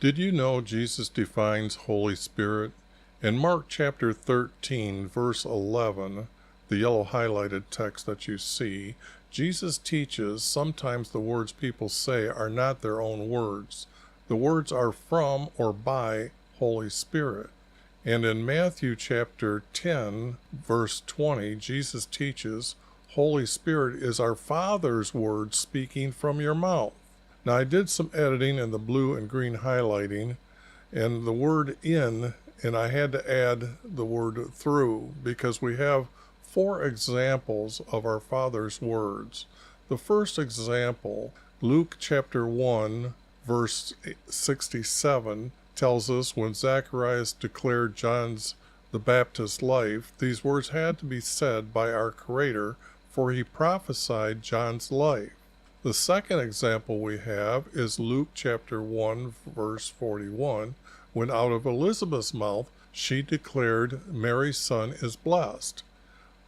Did you know Jesus defines Holy Spirit? In Mark chapter 13, verse 11, the yellow highlighted text that you see, Jesus teaches sometimes the words people say are not their own words. The words are from or by Holy Spirit. And in Matthew chapter 10, verse 20, Jesus teaches, Holy Spirit is our Father's word speaking from your mouth. Now I did some editing in the blue and green highlighting, and the word in, and I had to add the word through, because we have 4 examples of our Father's words. The first example, Luke chapter 1, verse 67, tells us when Zacharias declared John's the Baptist's life, these words had to be said by our Creator, for he prophesied John's life. The second example we have is Luke chapter 1, verse 41, when out of Elizabeth's mouth she declared Mary's son is blessed.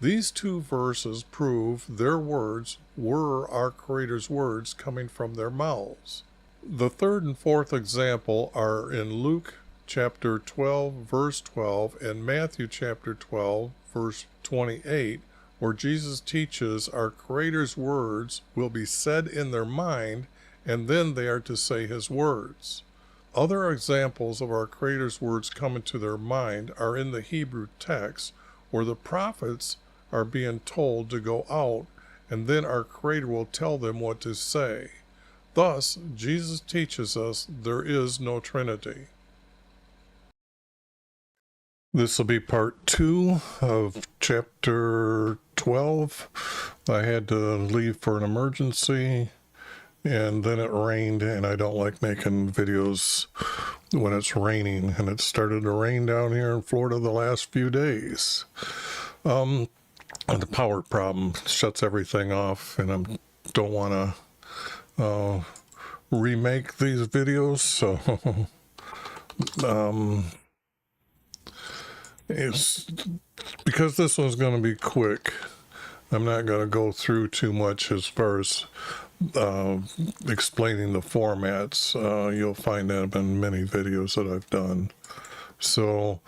These 2 verses prove their words were our Creator's words coming from their mouths. The third and fourth example are in Luke chapter 12, verse 12, and Matthew chapter 12, verse 28, where Jesus teaches our Creator's words will be said in their mind, and then they are to say his words. Other examples of our Creator's words coming to their mind are in the Hebrew text, where the prophets are being told to go out, and then our Creator will tell them what to say. Thus, Jesus teaches us there is no Trinity. This will be part 2 of chapter 12. I had to leave for an emergency, and then it rained, and I don't like making videos when it's raining, and it started to rain down here in Florida the last few days. And the power problem shuts everything off, and I don't want to remake these videos, so it's because this one's going to be quick. I'm not going to go through too much as far as explaining the formats. You'll find that in many videos that I've done. So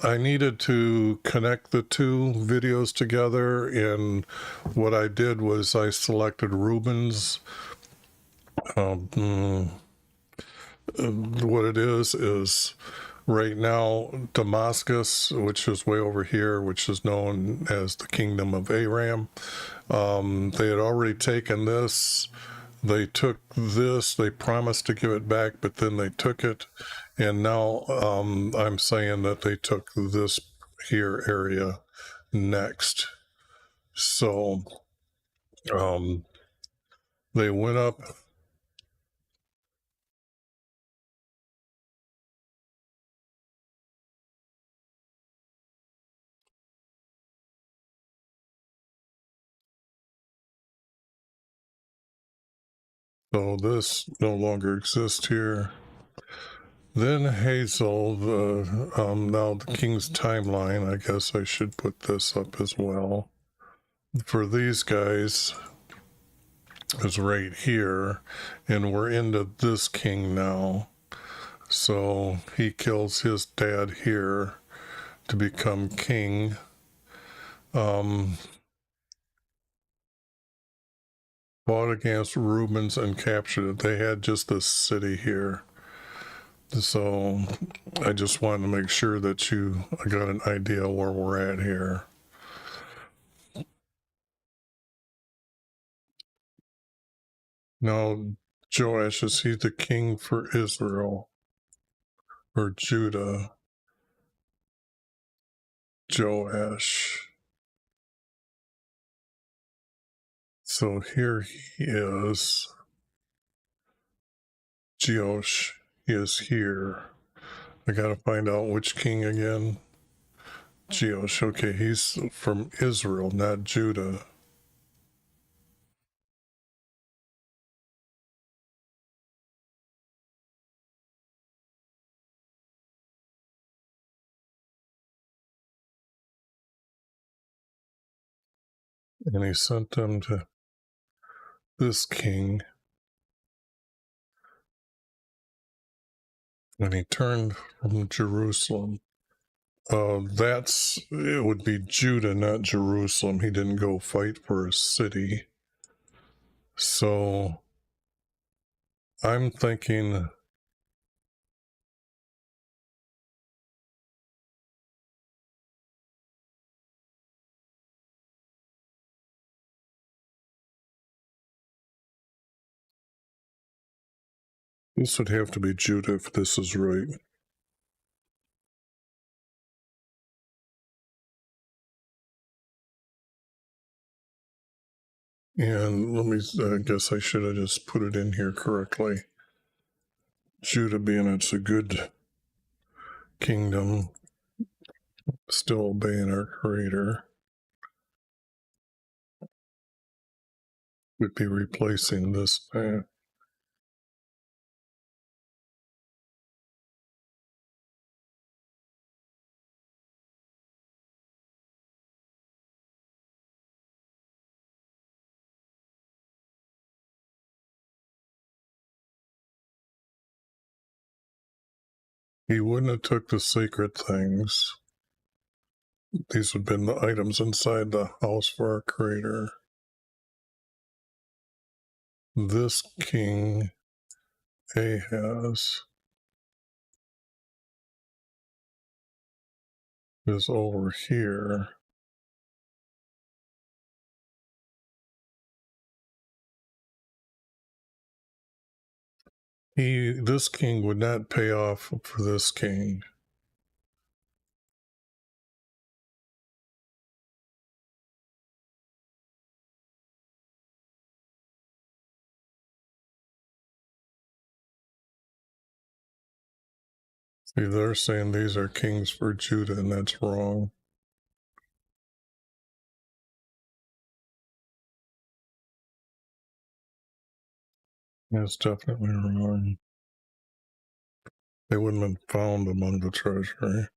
I needed to connect the 2 videos together, and what I did was I selected Rubens. What it is right now Damascus, which is way over here, which is known as the Kingdom of Aram. They had already taken this. They took this. They promised to give it back, but then they took it. And now I'm saying that they took this here area next. So they went up. So this no longer exists here. Then Hazel, now the King's Timeline, I guess I should put this up as well. For these guys is right here, and we're into this king now. So he kills his dad here to become king. Fought against Rubens and captured it. They had just this city here. So I just wanted to make sure that I got an idea where we're at here. Now, Joash, is he the king for Israel or Judah? Joash. So here he is. Joash is here. I gotta find out which king again. Joash, okay, he's from Israel, not Judah. And he sent them to this king. And he turned from Jerusalem. It would be Judah, not Jerusalem. He didn't go fight for a city. So I'm thinking this would have to be Judah if this is right. And I guess I should have just put it in here correctly. Judah, being it's a good kingdom, still obeying our Creator, would be replacing this man. He wouldn't have took the sacred things. These would have been the items inside the house for our Creator. This king, Ahaz, is over here. This king would not pay off for this king. See, they're saying these are kings for Judah, and that's wrong. That's definitely wrong. They wouldn't have been found among the treasury.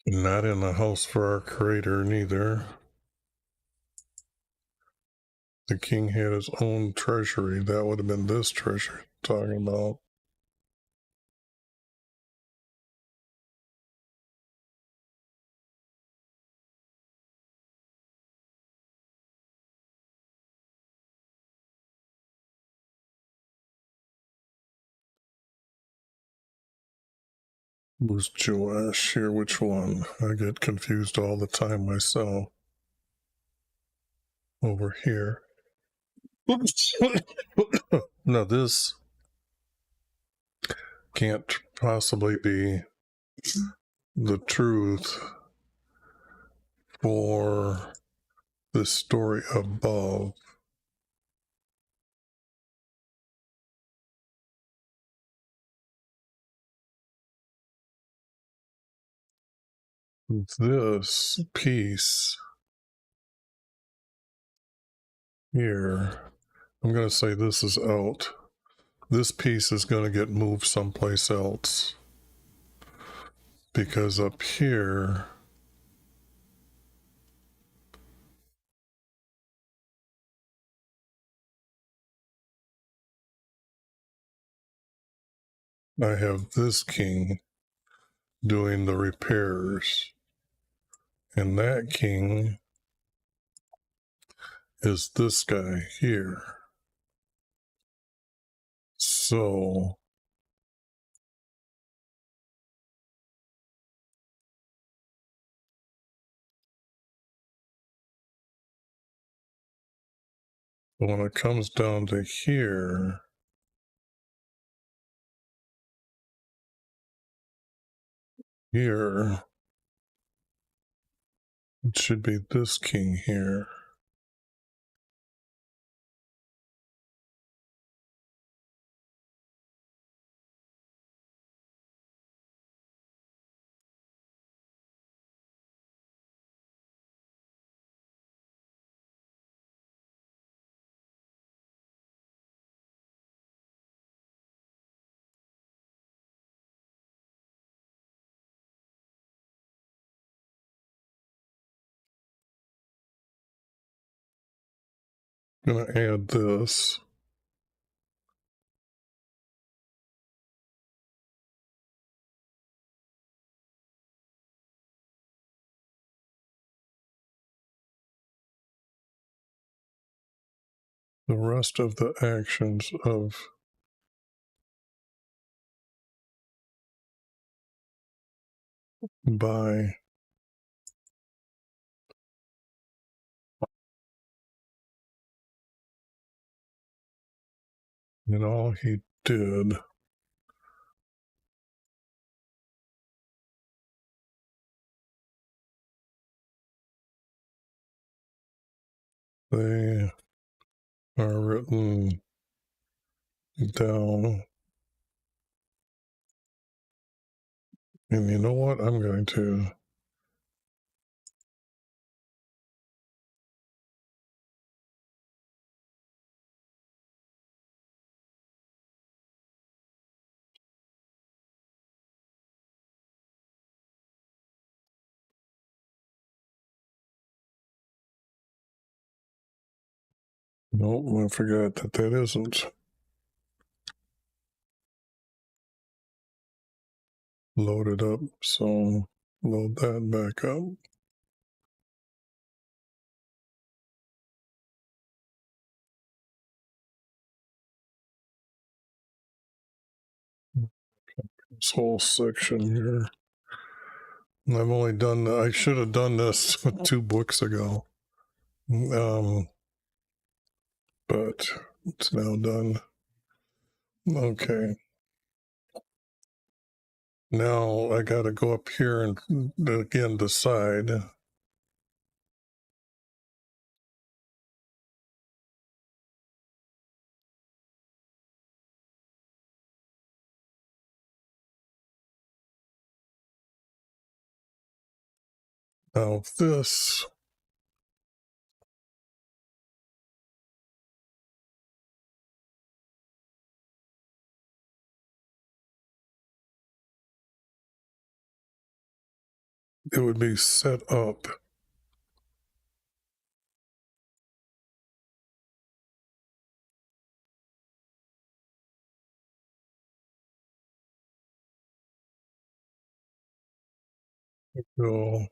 Not in the house for our Creator, neither. The king had his own treasury. That would have been this treasury talking about. Who's Joash here? Which one? I get confused all the time myself. Over here. Now this can't possibly be the truth for the story above. This piece here, I'm going to say this is out. This piece is going to get moved someplace else. Because up here, I have this king doing the repairs. And that king is this guy here. So when it comes down to here, it should be this king here. I'm going to add this. The rest of the actions of by and all he did they are written down. And you know what? I'm going to nope, I forgot that isn't loaded up, so load that back up. This whole section here. I've only done, I should have done this 2 books ago. But it's now done. Okay. Now I got to go up here and again decide. Now this it would be set up to go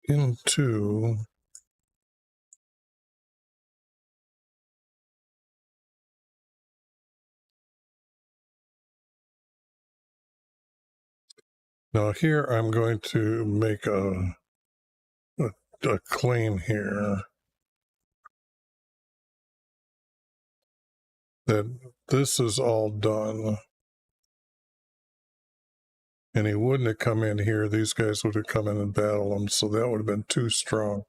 into now here I'm going to make a claim here that this is all done. And he wouldn't have come in here. These guys would have come in and battled him, so that would have been too strong.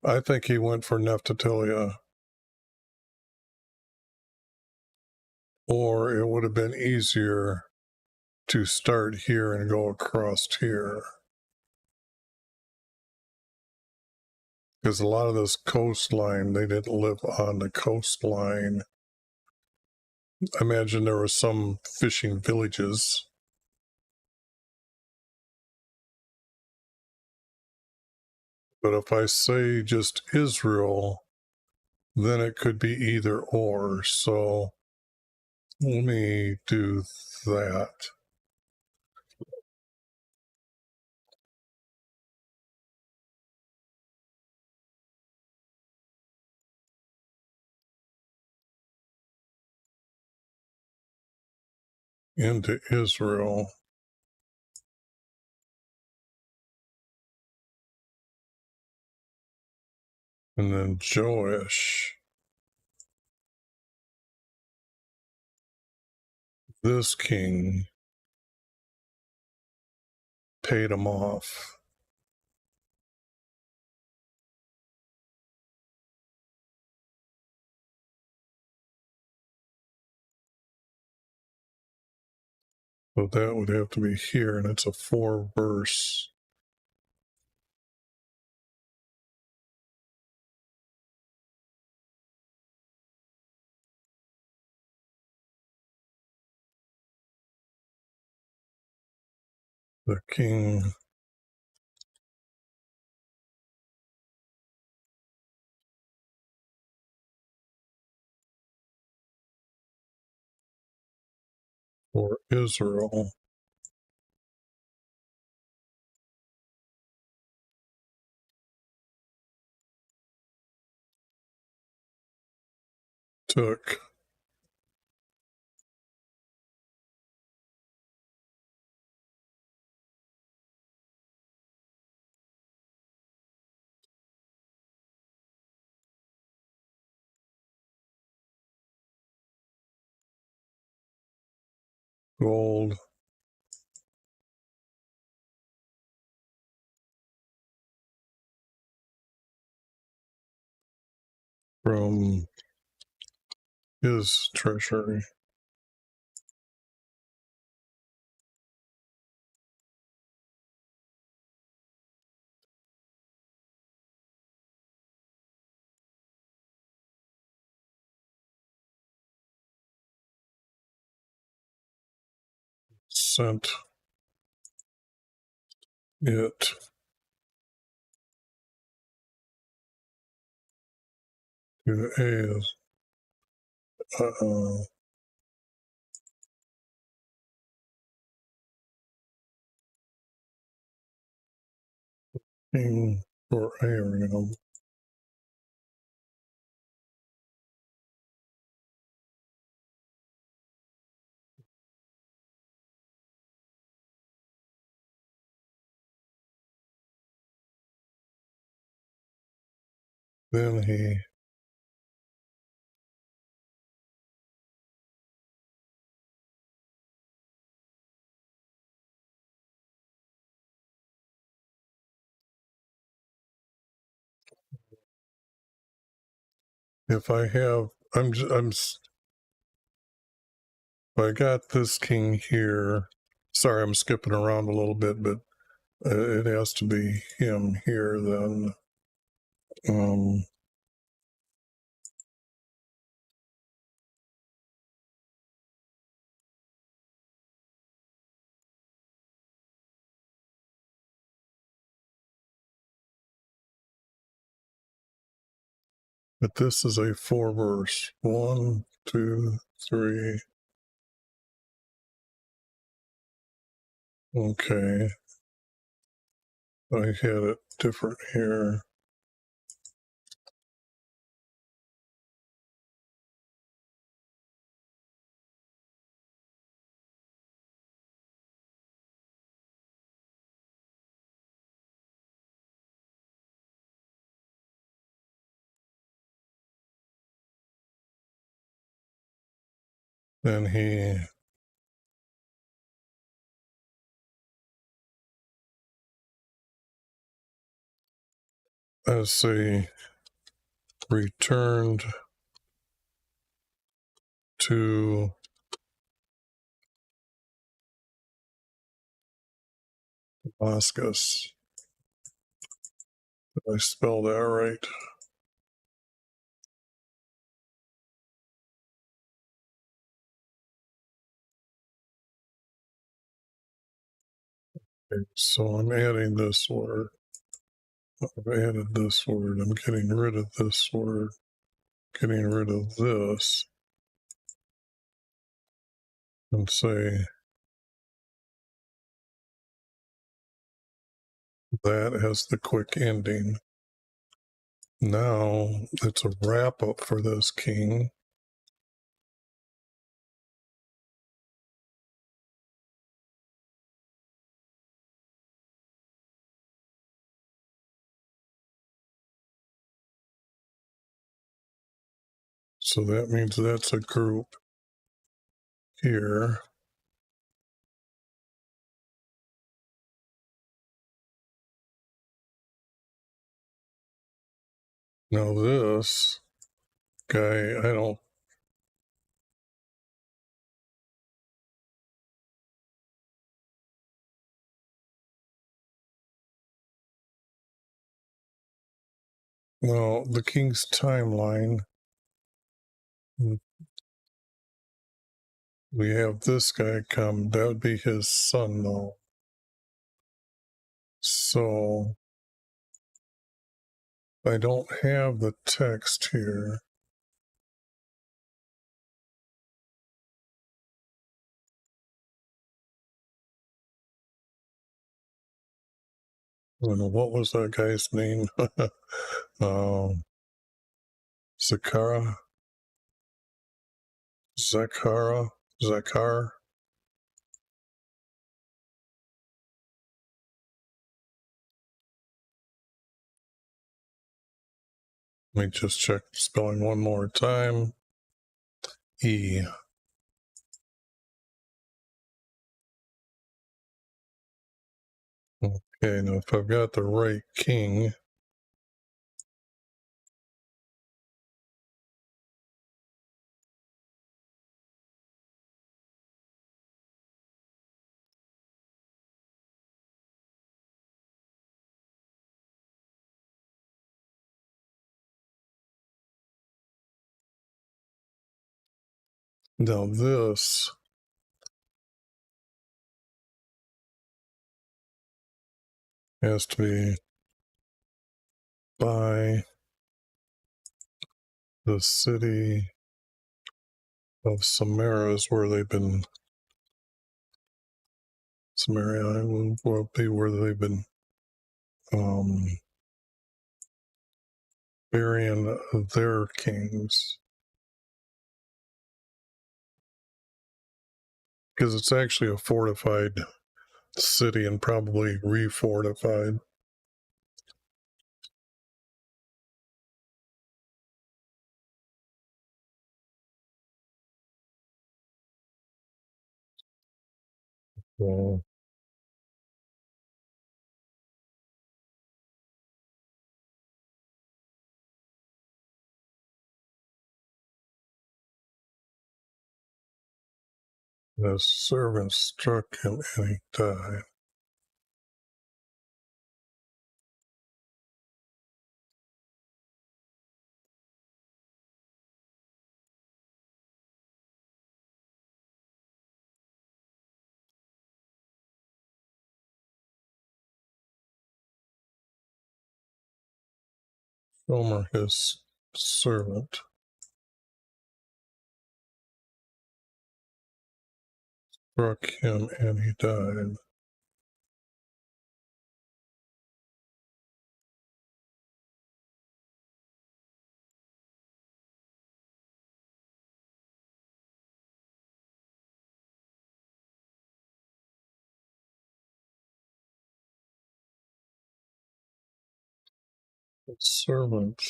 I think he went for Neftatalia. Or it would have been easier to start here and go across here. Because a lot of this coastline, they didn't live on the coastline. I imagine there were some fishing villages. But if I say just Israel, then it could be either or. So let me do that. Into Israel. And then Joash. This king paid him off. So that would have to be here, and it's a 4-verse. The king Israel took gold from his treasury. Sent it to Ahaz, king for Aram. Then he if I have I got this king here. Sorry, I'm skipping around a little bit, but it has to be him here then. But this is a 4 verse. 1, 2, 3. Okay. I had it different here. Then he let's see, returned to Damascus. Did I spell that right? Okay, so I'm adding this word. I've added this word. I'm getting rid of this word. Getting rid of this. And say that has the quick ending. Now it's a wrap up for this king. So that means that's a group here. Now this guy, I don't. Well, the king's timeline. We have this guy come. That would be his son, though. So I don't have the text here. What was that guy's name? Zakara? Zakar? Let me just check the spelling one more time. E. Okay, now if I've got the right king, now this has to be by the city of Samaria is where they've been. Samaria will be where they've been burying their kings. Because it's actually a fortified city and probably refortified. Yeah. The servant struck him and he died. Gomer, his servant, struck him and he died. The servant.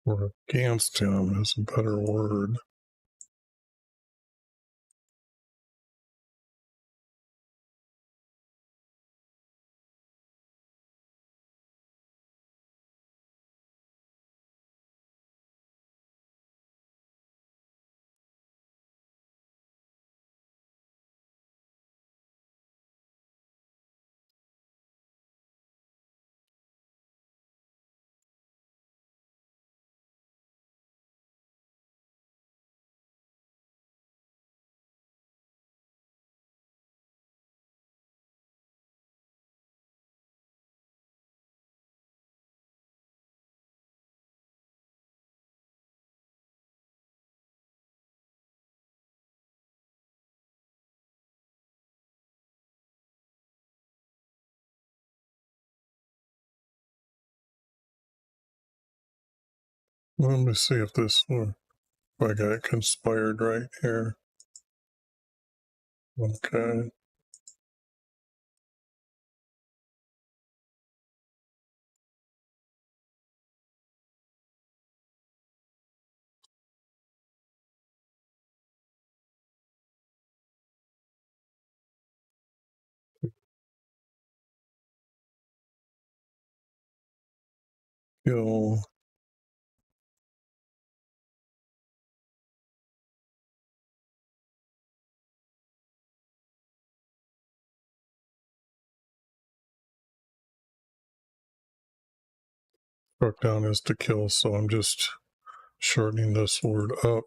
Or against him is a better word. Let me see if I got it conspired right here. Okay. Kill. Struck down is to kill, so I'm just shortening this word up.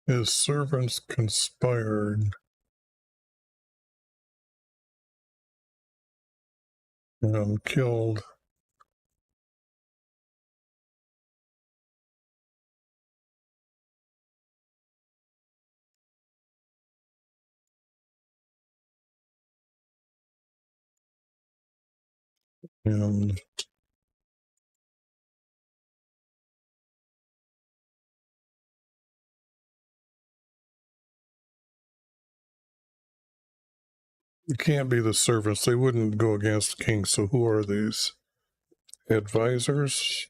his servants conspired and killed and it can't be the servants. They wouldn't go against the king. So who are these? Advisors?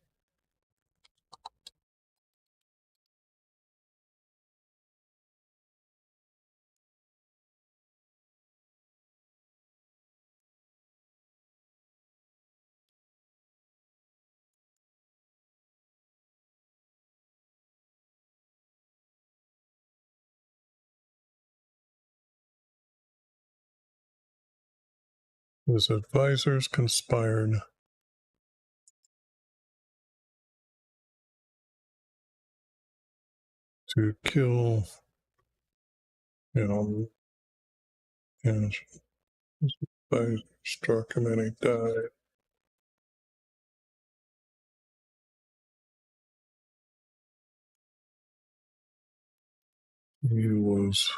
His advisors conspired to kill him, and I struck him and he died. He was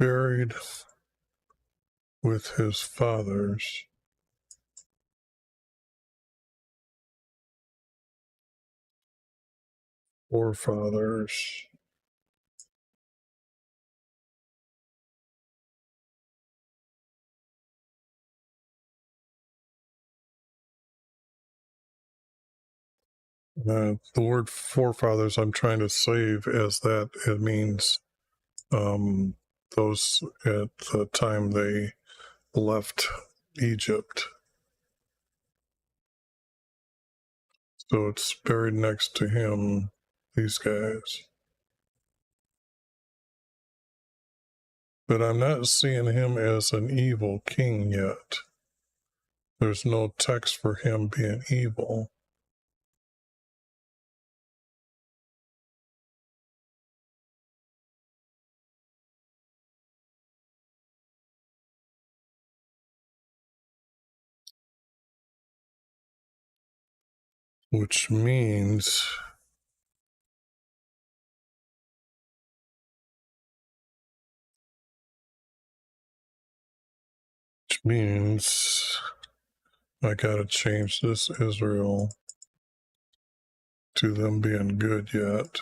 buried with his fathers, forefathers. The word forefathers I'm trying to save as that it means those at the time they left Egypt. So it's buried next to him, these guys. But I'm not seeing him as an evil king yet. There's no text for him being evil. Which means I gotta change this Israel to them being good yet.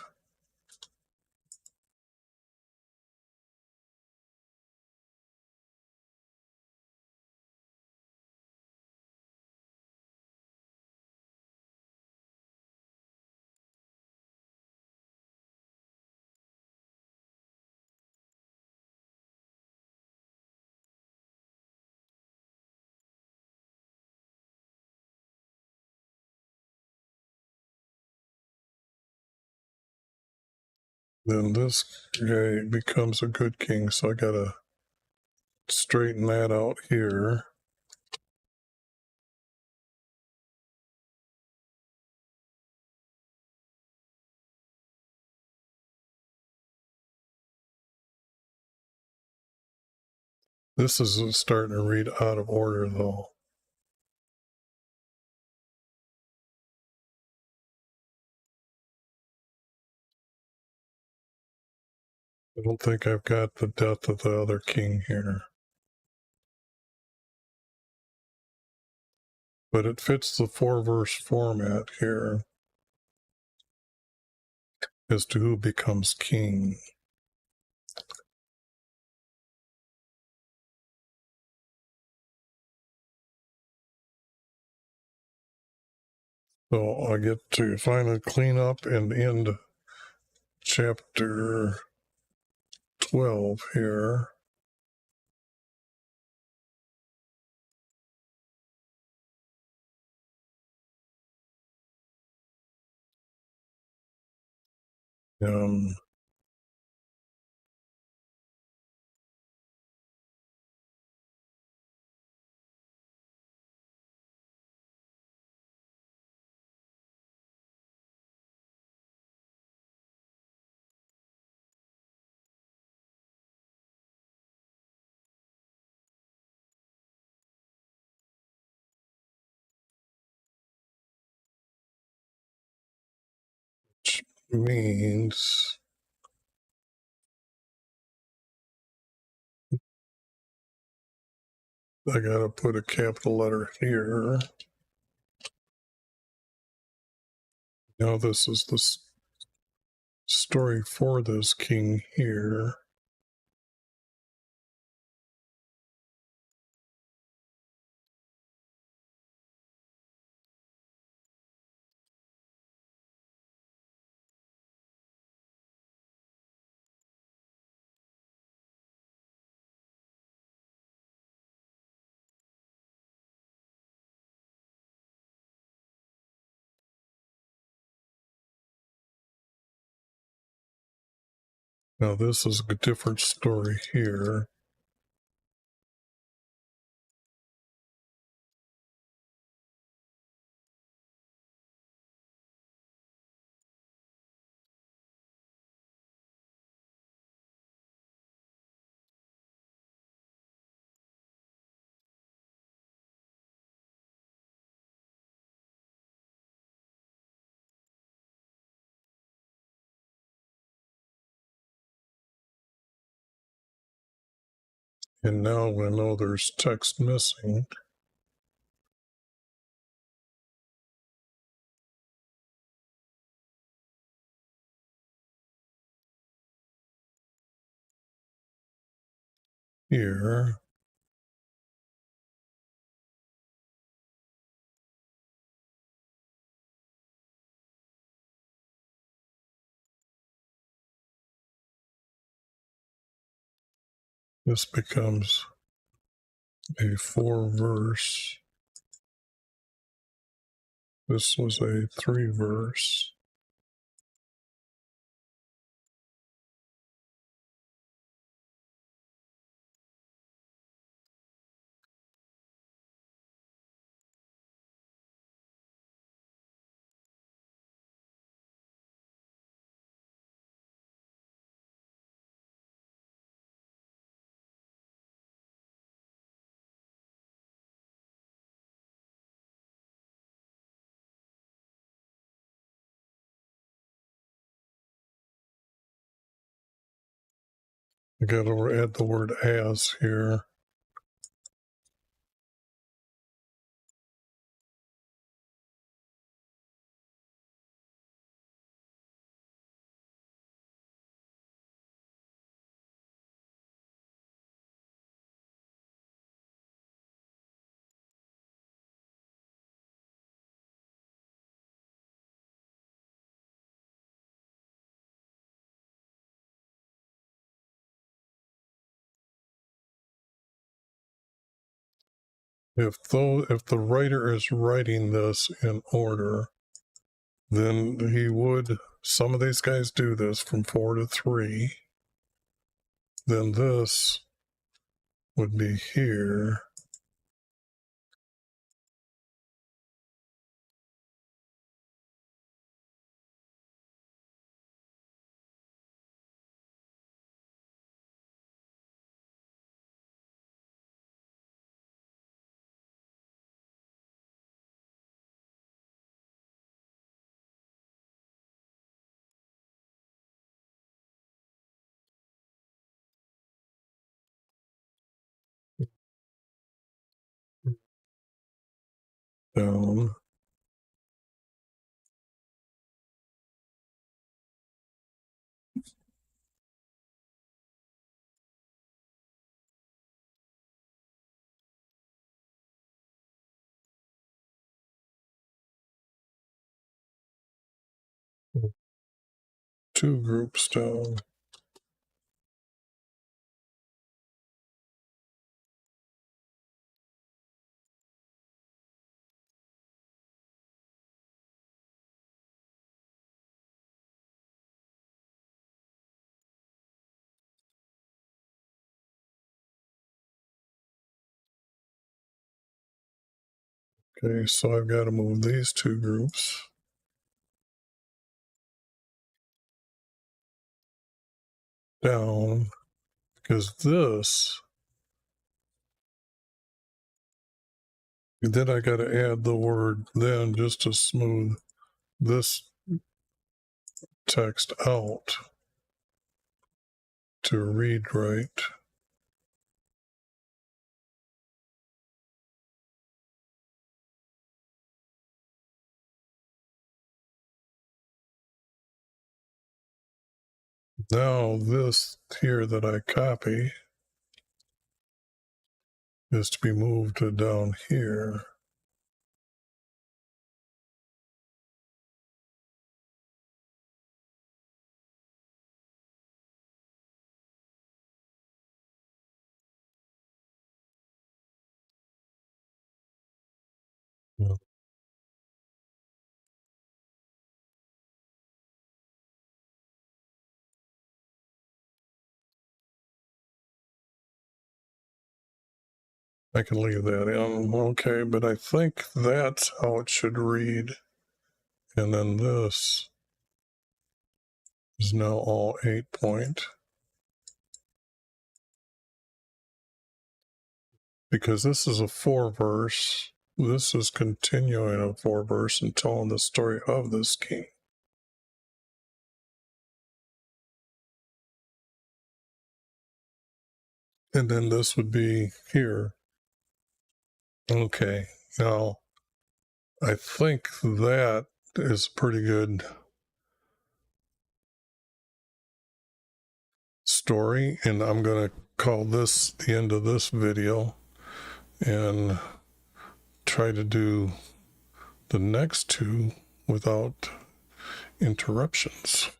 Then this guy becomes a good king, so I gotta straighten that out here. This is starting to read out of order though. I don't think I've got the death of the other king here. But it fits the 4-verse format here as to who becomes king. So I get to finally clean up and end chapter 12 here. Um, means I gotta put a capital letter here. Now this is the story for this king here. Now this is a different story here. And now I know there's text missing. Here. This becomes a 4-verse. This was a 3-verse. I gotta add the word as here. If the writer is writing this in order, then he would, some of these guys do this from 4 to 3. Then this would be here. Down. Two groups down. Okay, so I've got to move these two groups down, because this, then I got to add the word then just to smooth this text out to read right. Now this here that I copy is to be moved to down here. Yeah. I can leave that in, okay, but I think that's how it should read. And then this is now all 8-point. Because this is a 4-verse, this is continuing a 4-verse and telling the story of this king. And then this would be here. Okay, now I think that is a pretty good story, and I'm going to call this the end of this video and try to do the next two without interruptions.